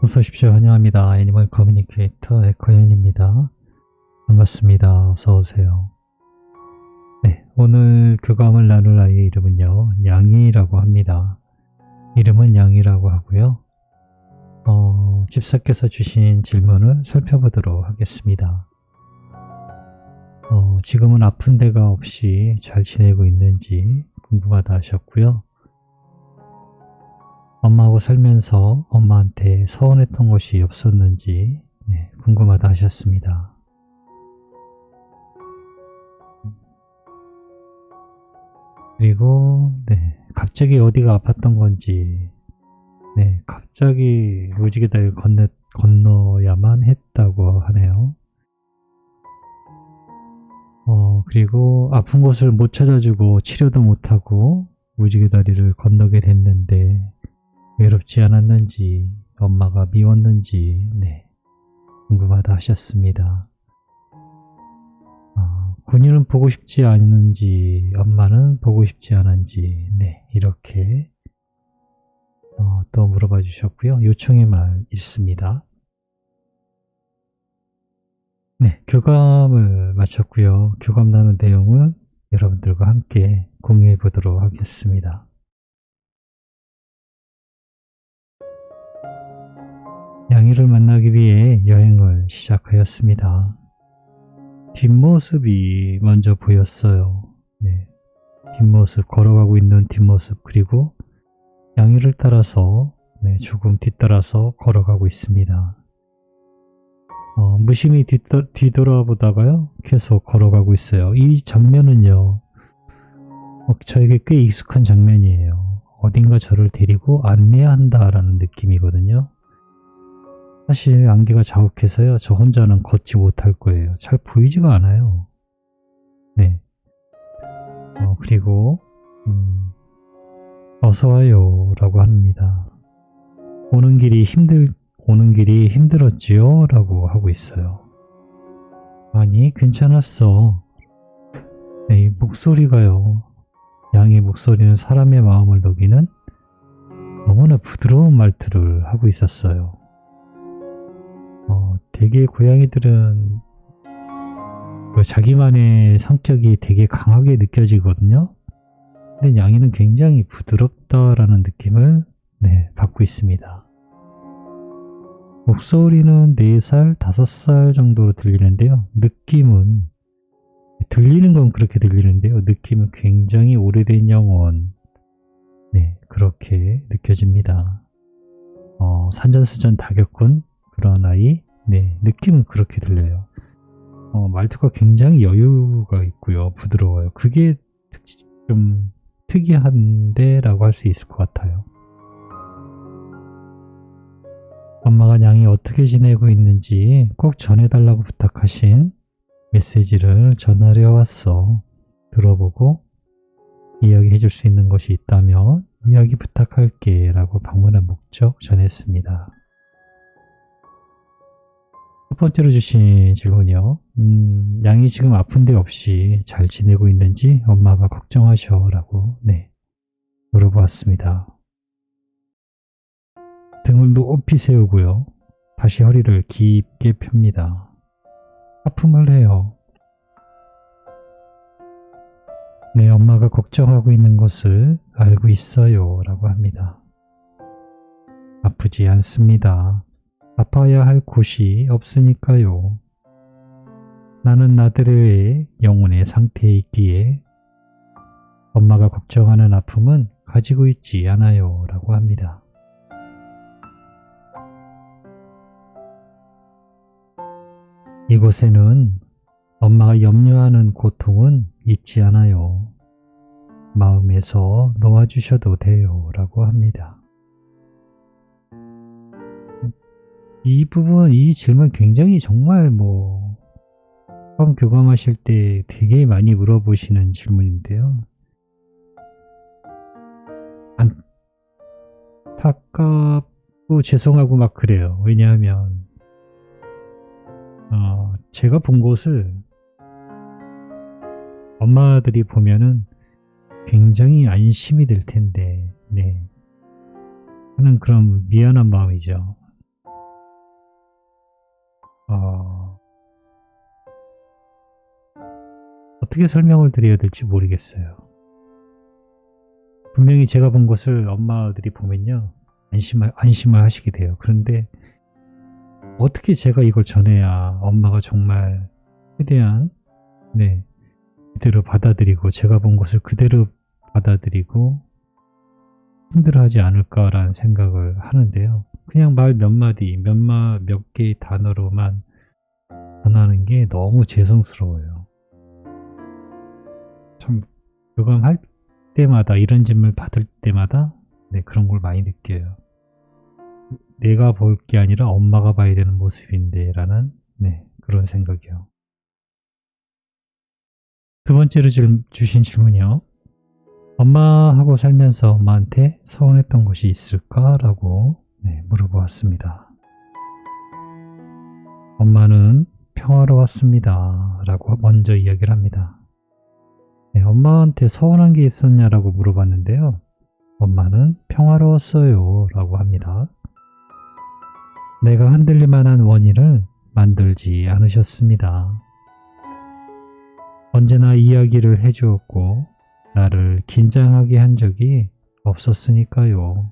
어서 오십시오. 환영합니다. 애니멀 커뮤니케이터 에코연입니다. 반갑습니다. 어서 오세요. 네, 오늘 교감을 나눌 아이의 이름은요, 양이라고 합니다. 이름은 양이라고 하고요. 집사께서 주신 질문을 살펴보도록 하겠습니다. 지금은 아픈 데가 없이 잘 지내고 있는지 궁금하다 하셨고요. 엄마하고 살면서 엄마한테 서운했던 것이 없었는지 궁금하다 하셨습니다. 그리고 갑자기 어디가 아팠던 건지 갑자기 무지개 다리를 건너야만 했다고 하네요. 그리고 아픈 곳을 못 찾아주고 치료도 못하고 무지개 다리를 건너게 됐는데 외롭지 않았는지 엄마가 미웠는지 궁금하다 하셨습니다. 군인은 보고 싶지 않은지 엄마는 보고 싶지 않은지 이렇게 또 물어봐 주셨고요. 요청의 말 있습니다. 교감을 마쳤고요. 교감 나눈 내용은 여러분들과 함께 공유해 보도록 하겠습니다. 양이를 만나기 위해 여행을 시작하였습니다. 뒷모습이 먼저 보였어요. 뒷모습, 걸어가고 있는 뒷모습, 그리고 양이를 따라서 조금 뒤따라서 걸어가고 있습니다. 무심히 뒤돌아보다가요 계속 걸어가고 있어요. 이 장면은요 저에게 꽤 익숙한 장면이에요. 어딘가 저를 데리고 안내한다라는 느낌이거든요. 사실 안개가 자욱해서요 저 혼자는 걷지 못할 거예요. 잘 보이지가 않아요. 그리고 어서와요 라고 합니다. 오는 길이 힘들었지요? 라고 하고 있어요. 아니 괜찮았어. 이 목소리가요, 양의 목소리는 사람의 마음을 녹이는 너무나 부드러운 말투를 하고 있었어요. 되게 고양이들은 자기만의 성격이 되게 강하게 느껴지거든요. 근데 양이는 굉장히 부드럽다라는 느낌을 받고 있습니다. 목소리는 4살, 5살 정도로 들리는데요. 들리는 건 그렇게 들리는데요. 느낌은 굉장히 오래된 영혼. 그렇게 느껴집니다. 산전수전 다 겪은 그런 아이. 느낌은 그렇게 들려요. 말투가 굉장히 여유가 있고요. 부드러워요. 그게 좀 특이한데 라고 할 수 있을 것 같아요. 엄마가 양이 어떻게 지내고 있는지 꼭 전해달라고 부탁하신 메시지를 전하려 왔어. 들어보고 이야기해 줄 수 있는 것이 있다면 이야기 부탁할게 라고 방문한 목적 전했습니다. 첫 번째로 주신 질문이요. 양이 지금 아픈 데 없이 잘 지내고 있는지 엄마가 걱정하셔 라고 물어보았습니다. 등을 높이 세우고요. 다시 허리를 깊게 펴니다. 하품을 해요. 엄마가 걱정하고 있는 것을 알고 있어요 라고 합니다. 아프지 않습니다. 아파야 할 곳이 없으니까요. 나는 나들의 영혼의 상태에 있기에 엄마가 걱정하는 아픔은 가지고 있지 않아요 라고 합니다. 이곳에는 엄마가 염려하는 고통은 있지 않아요. 마음에서 놓아주셔도 돼요 라고 합니다. 이 질문 굉장히 정말 처음 교감하실 때 되게 많이 물어보시는 질문인데요. 안타깝고 죄송하고 막 그래요. 왜냐하면 제가 본 곳을 엄마들이 보면은 굉장히 안심이 될 텐데 하는 그런 미안한 마음이죠. 어떻게 설명을 드려야 될지 모르겠어요. 분명히 제가 본 것을 엄마들이 보면요. 안심을 하시게 돼요. 그런데 어떻게 제가 이걸 전해야 엄마가 정말 최대한 그대로 받아들이고 제가 본 것을 그대로 받아들이고 힘들어하지 않을까라는 생각을 하는데요. 그냥 말 몇 마디, 몇 개의 단어로만 전하는 게 너무 죄송스러워요. 참 교감할 때마다 이런 질문을 받을 때마다 그런 걸 많이 느껴요. 내가 볼 게 아니라 엄마가 봐야 되는 모습인데 라는 그런 생각이요. 두 번째로 주신 질문이요. 엄마하고 살면서 엄마한테 서운했던 것이 있을까? 라고 물어보았습니다. 엄마는 평화로웠습니다. 라고 먼저 이야기를 합니다. 엄마한테 서운한 게 있었냐라고 물어봤는데요. 엄마는 평화로웠어요. 라고 합니다. 내가 흔들릴 만한 원인을 만들지 않으셨습니다. 언제나 이야기를 해주었고 나를 긴장하게 한 적이 없었으니까요.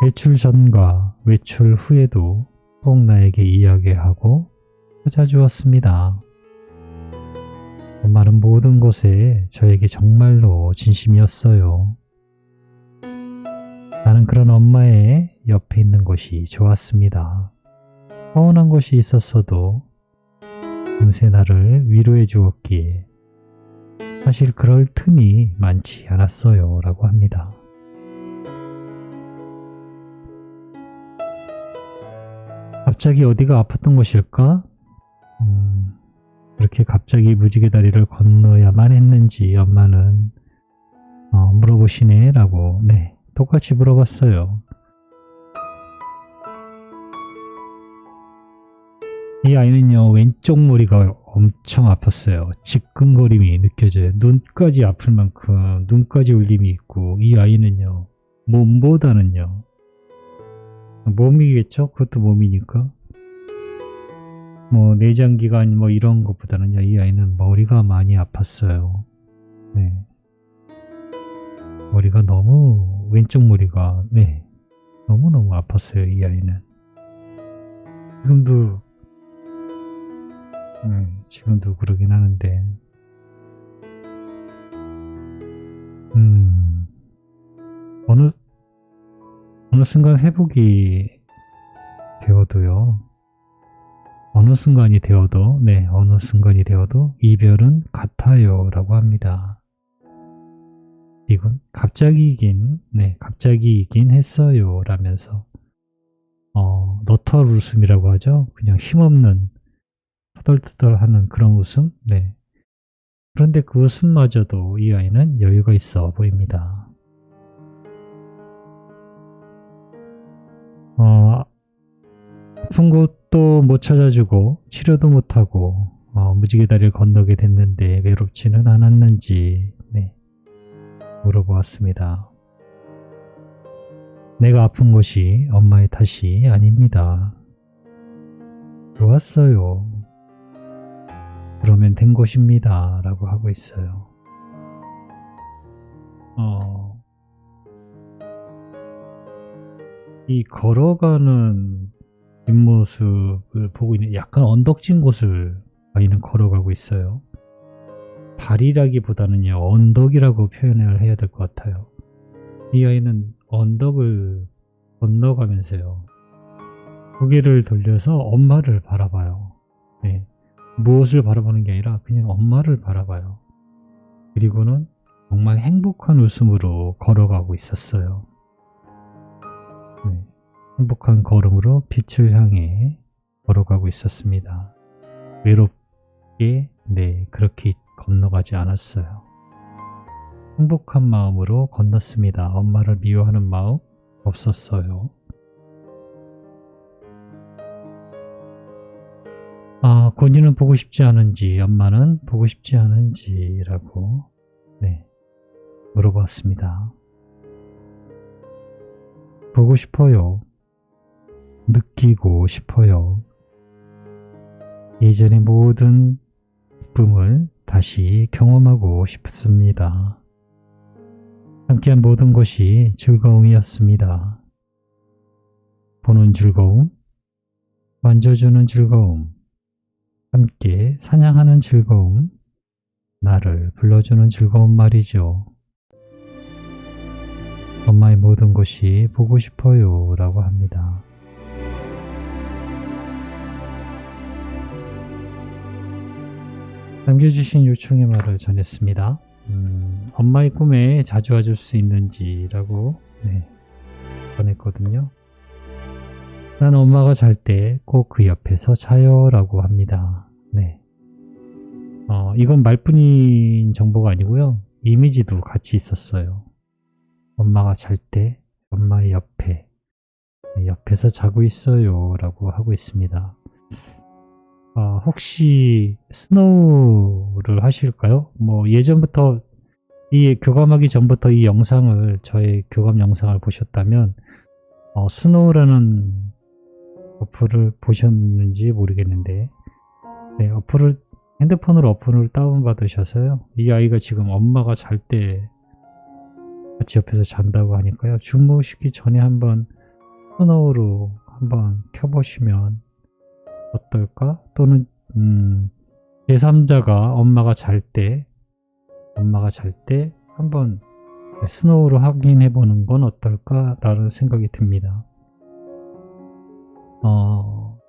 외출 전과 외출 후에도 꼭 나에게 이야기하고 찾아주었습니다. 엄마는 모든 것에 저에게 정말로 진심이었어요. 나는 그런 엄마의 옆에 있는 것이 좋았습니다. 서운한 것이 있었어도 금세 나를 위로해 주었기에 사실 그럴 틈이 많지 않았어요. 라고 합니다. 갑자기 어디가 아팠던 것일까? 그렇게 갑자기 무지개 다리를 건너야만 했는지 엄마는 물어보시네 라고 똑같이 물어봤어요. 이 아이는요 왼쪽 머리가 엄청 아팠어요. 지끈거림이 느껴져요. 눈까지 아플 만큼 눈까지 울림이 있고 이 아이는요 몸보다는요 몸이겠죠? 그것도 몸이니까 뭐 내장기관 뭐 이런 것보다는요 이 아이는 머리가 많이 아팠어요. 머리가 너무 왼쪽 머리가 너무너무 아팠어요. 이 아이는 지금도 그러긴 하는데 어느 순간 회복이 되어도요 어느 순간이 되어도 이별은 같아요 라고 합니다. 이건 갑자기이긴 했어요 라면서 너털 웃음이라고 하죠. 그냥 힘없는 터덜터덜하는 그런 웃음. 그런데 그 웃음마저도 이 아이는 여유가 있어 보입니다. 아픈 곳도 못 찾아주고 치료도 못하고 무지개 다리를 건너게 됐는데 외롭지는 않았는지 물어보았습니다. 내가 아픈 것이 엄마의 탓이 아닙니다. 좋았어요. 그러면 된 것입니다. 라고 하고 있어요. 이 걸어가는 뒷모습을 보고 있는 약간 언덕진 곳을 아이는 걸어가고 있어요. 다리라기보다는요 언덕이라고 표현을 해야 될 것 같아요. 이 아이는 언덕을 건너가면서요 고개를 돌려서 엄마를 바라봐요. 무엇을 바라보는 게 아니라 그냥 엄마를 바라봐요. 그리고는 정말 행복한 웃음으로 걸어가고 있었어요. 행복한 걸음으로 빛을 향해 걸어가고 있었습니다. 외롭게 그렇게 건너가지 않았어요. 행복한 마음으로 건넜습니다. 엄마를 미워하는 마음 없었어요. 고니는 보고 싶지 않은지 엄마는 보고 싶지 않은지 라고 물어봤습니다. 보고 싶어요. 느끼고 싶어요. 예전의 모든 기쁨을 다시 경험하고 싶습니다. 함께한 모든 것이 즐거움이었습니다. 보는 즐거움, 만져주는 즐거움, 함께 사냥하는 즐거움, 나를 불러주는 즐거움 말이죠. 엄마의 모든 것이 보고 싶어요 라고 합니다. 남겨주신 요청의 말을 전했습니다. 엄마의 꿈에 자주 와줄 수 있는지 라고 전했거든요. 난 엄마가 잘 때 꼭 그 옆에서 자요 라고 합니다. 이건 말뿐인 정보가 아니고요. 이미지도 같이 있었어요. 엄마가 잘 때 엄마의 옆에서 자고 있어요 라고 하고 있습니다. 혹시 스노우를 하실까요? 예전부터 교감하기 전부터 이 영상을, 저의 교감 영상을 보셨다면 스노우라는 어플을 보셨는지 모르겠는데 핸드폰으로 어플을 다운받으셔서요. 이 아이가 지금 엄마가 잘 때 같이 옆에서 잔다고 하니까요. 주무시기 전에 한번 스노우로 한번 켜보시면 어떨까? 또는 제3자가 엄마가 잘 때 한번 스노우로 확인해 보는 건 어떨까라는 생각이 듭니다.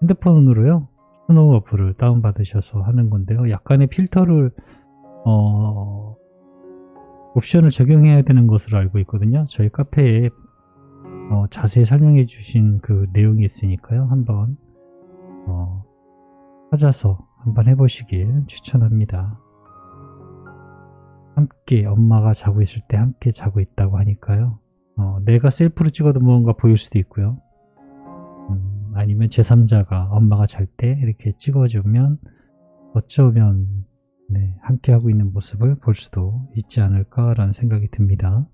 핸드폰으로요. 스노우 어플을 다운받으셔서 하는 건데요. 약간의 필터를 옵션을 적용해야 되는 것으로 알고 있거든요. 저희 카페에 자세히 설명해 주신 그 내용이 있으니까요. 한번 찾아서 한번 해보시길 추천합니다. 함께 엄마가 자고 있을 때 함께 자고 있다고 하니까요. 내가 셀프로 찍어도 뭔가 보일 수도 있고요. 아니면 제3자가 엄마가 잘 때 이렇게 찍어주면 어쩌면 함께 하고 있는 모습을 볼 수도 있지 않을까라는 생각이 듭니다.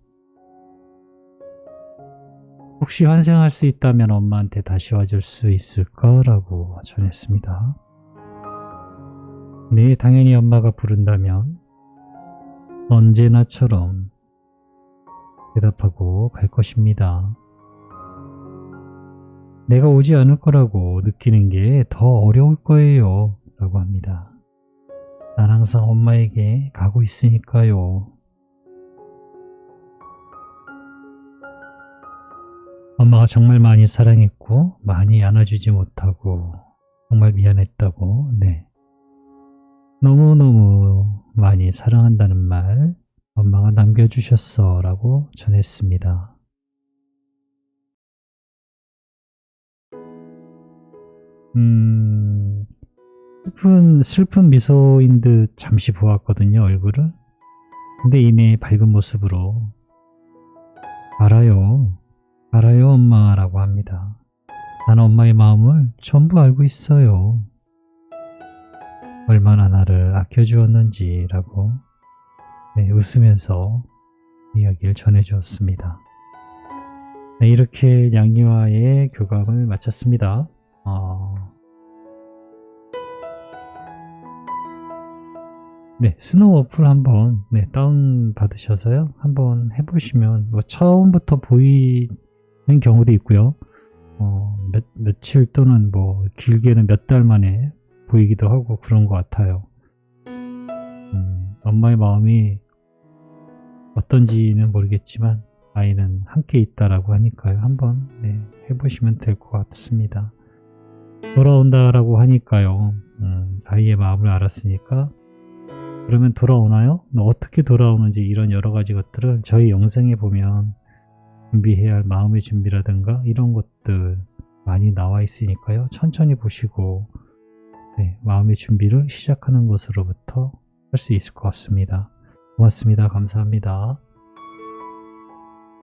혹시 환생할 수 있다면 엄마한테 다시 와줄 수 있을까라고 전했습니다. 네, 당연히 엄마가 부른다면 언제나처럼 대답하고 갈 것입니다. 내가 오지 않을 거라고 느끼는 게 더 어려울 거예요 라고 합니다. 난 항상 엄마에게 가고 있으니까요. 엄마가 정말 많이 사랑했고 많이 안아주지 못하고 정말 미안했다고 너무너무 많이 사랑한다는 말 엄마가 남겨주셨어 라고 전했습니다. 슬픈 미소인 듯 잠시 보았거든요, 얼굴을. 근데 이내 밝은 모습으로 알아요 엄마라고 합니다. 나는 엄마의 마음을 전부 알고 있어요. 얼마나 나를 아껴주었는지라고 웃으면서 이야기를 전해주었습니다. 이렇게 양이와의 교감을 마쳤습니다. 스노우 어플 한번 다운 받으셔서요 한번 해보시면 처음부터 보이는 경우도 있고요. 며칠 또는 길게는 몇 달 만에 보이기도 하고 그런 것 같아요. 엄마의 마음이 어떤지는 모르겠지만 아이는 함께 있다라고 하니까요. 한번 해보시면 될 것 같습니다. 돌아온다라고 하니까요. 아이의 마음을 알았으니까 그러면 돌아오나요? 어떻게 돌아오는지 이런 여러 가지 것들을 저희 영상에 보면 준비해야 할 마음의 준비라든가 이런 것들 많이 나와 있으니까요. 천천히 보시고 마음의 준비를 시작하는 것으로부터 할 수 있을 것 같습니다. 고맙습니다. 감사합니다.